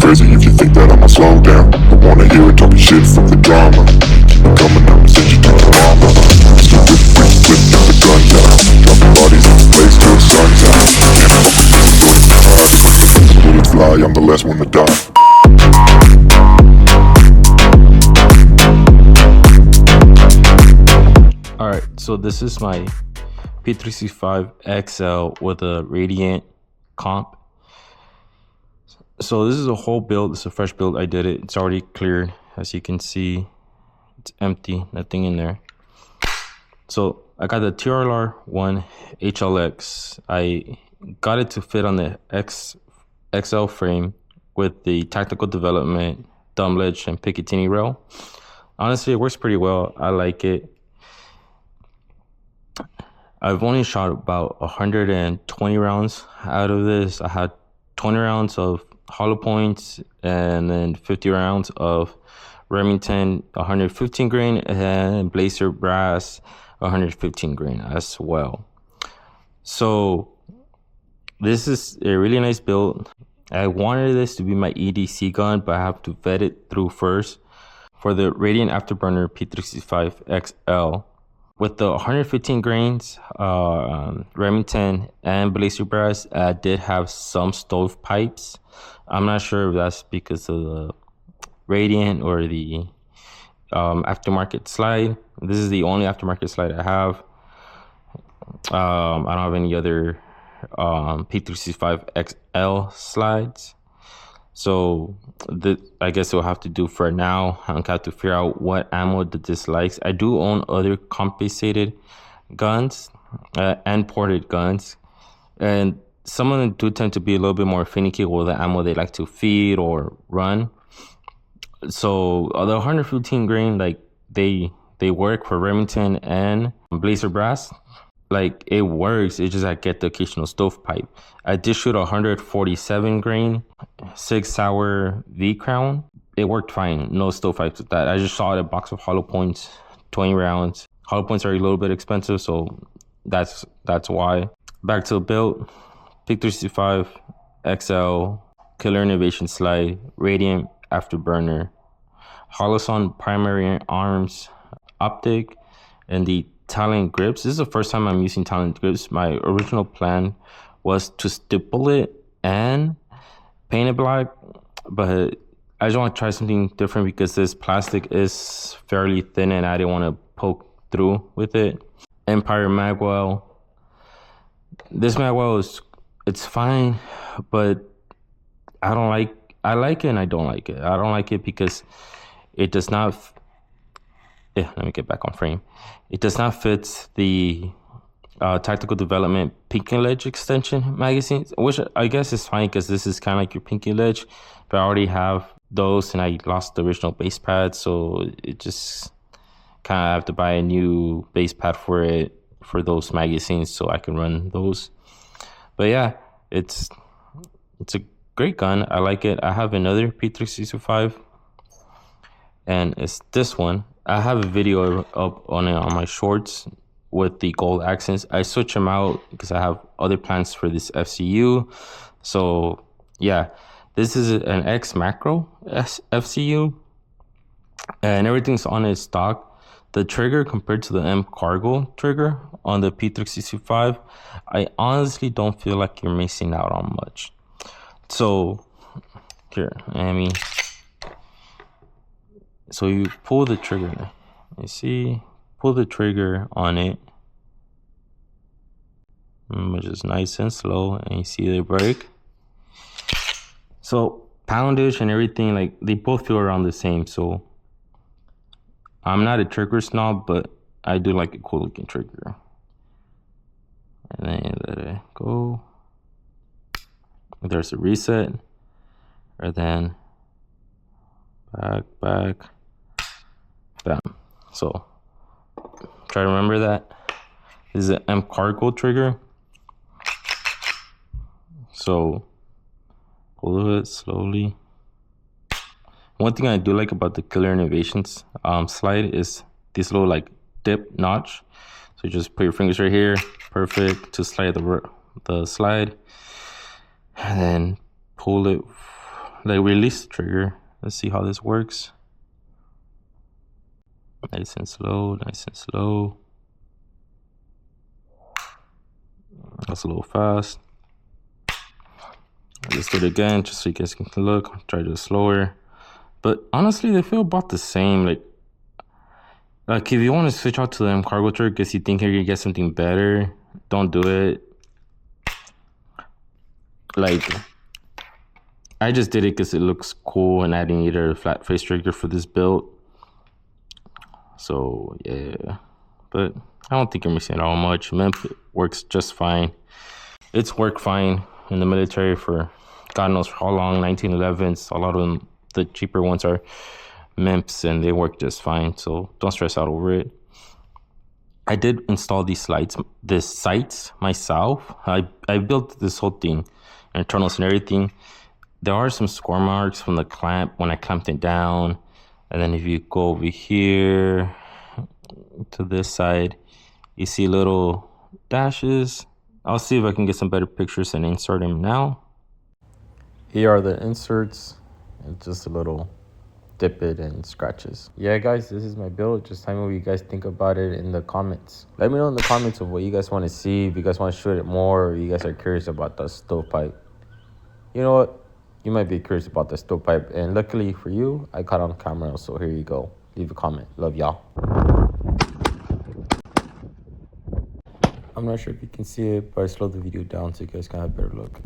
crazy if you think that I'ma slow down. Don't wanna hear it talking shit from the drama. Keep it coming up and send you to your mama. Mr. Whip, whip, whip, got the gun down. Dropping bodies in the place till the sun's out. Can't fuck with this, go to die. Bullets fly, I'm the last one to die. Alright, so this is my p365xl with a radian comp. So this is a whole build. It's a fresh build. I did it. It's already cleared. As you can see, it's empty, nothing in there. So I got the TRR1 HLX. I got it to fit on the XL frame with the tactical development, dumb ledge, and Picatinny rail. Honestly, it works pretty well. I like it. I've only shot about 120 rounds out of this. I had 20 rounds of hollow points and then 50 rounds of Remington 115 grain and Blazer brass 115 grain as well. So this is a really nice build. I wanted this to be my EDC gun, but I have to vet it through first. For the Radian Afterburner p365xl with the 115 grains Remington and Blazer brass, I did have some stovepipes. I'm not sure if that's because of the Radiant or the aftermarket slide. This is the only aftermarket slide I have. I don't have any other p365xl slides. So I guess we'll have to do for now. I have to figure out what ammo this likes. I do own other compensated guns and ported guns, and some of them do tend to be a little bit more finicky with the ammo they like to feed or run. So the 115 grain, like they work for Remington and Blazer brass. Like it works, it's just I get the occasional stovepipe. I did shoot 147 grain 6 hour V crown. It worked fine, no stovepipes with that. I just shot a box of hollow points, 20 rounds. Hollow points are a little bit expensive, so that's why. Back to the build. p365xl Killer Innovation slide, Radiant Afterburner, Holosun primary arms optic, and the Talent grips. This is the first time I'm using Talent grips. My original plan was to stipple it and paint it black, but I just want to try something different because this plastic is fairly thin and I didn't want to poke through with it. Empire magwell. This magwell it's fine, but I like it and I don't like it. I don't like it because it does not let me get back on frame. It does not fit the tactical development pinky ledge extension magazines, which I guess is fine because this is kind of like your pinky ledge, but I already have those and I lost the original base pad, so it just kind of have to buy a new base pad for it, for those magazines, so I can run those. But yeah, it's a great gun. I like it. I have another p365 and it's this one. I have a video up on it on my shorts with the gold accents. I switch them out because I have other plans for this FCU. So yeah, this is an X macro FCU and everything's on its stock. The trigger compared to the M cargo trigger on the p365, I honestly don't feel like you're missing out on much. So here, so you pull the trigger, you see, pull the trigger on it, which is nice and slow, and you see the brake. So poundage and everything, like they both feel around the same. So I'm not a trigger snob, but I do like a cool looking trigger. And then you let it go. There's a reset, and then back. Bam. So try to remember that. This is an M cargo trigger. So pull it slowly. One thing I do like about the Killer Innovations slide is this little like dip notch. So you just put your fingers right here, perfect to slide the slide, and then pull it like release the trigger. Let's see how this works. Nice and slow, nice and slow. That's a little fast. Let's do it again just so you guys can look. I'll try to do it slower. But honestly, they feel about the same. Like if you want to switch out to them cargo turret because you think you're gonna get something better, don't do it. Like I just did it because it looks cool and I didn't need a flat face trigger for this build. So yeah, but I don't think you're missing out much. MEMP works just fine. It's worked fine in the military for God knows how long. 1911s, a lot of them, the cheaper ones are MEMPs and they work just fine. So don't stress out over it. I did install these sights myself. I built this whole thing, internals and everything. There are some score marks from the clamp when I clamped it down. And then if you go over here to this side, you see little dashes. I'll see if I can get some better pictures and insert them now. Here are the inserts. It's just a little dip it and scratches. Yeah, guys, this is my build. Just tell me what you guys think about it in the comments. Let me know in the comments of what you guys want to see. If you guys want to shoot it more, or you guys are curious about the stovepipe. You know what? You might be curious about the stovepipe, and luckily for you, I caught on camera, so here you go. Leave a comment. Love y'all. I'm not sure if you can see it, but I slowed the video down so you guys can have a better look.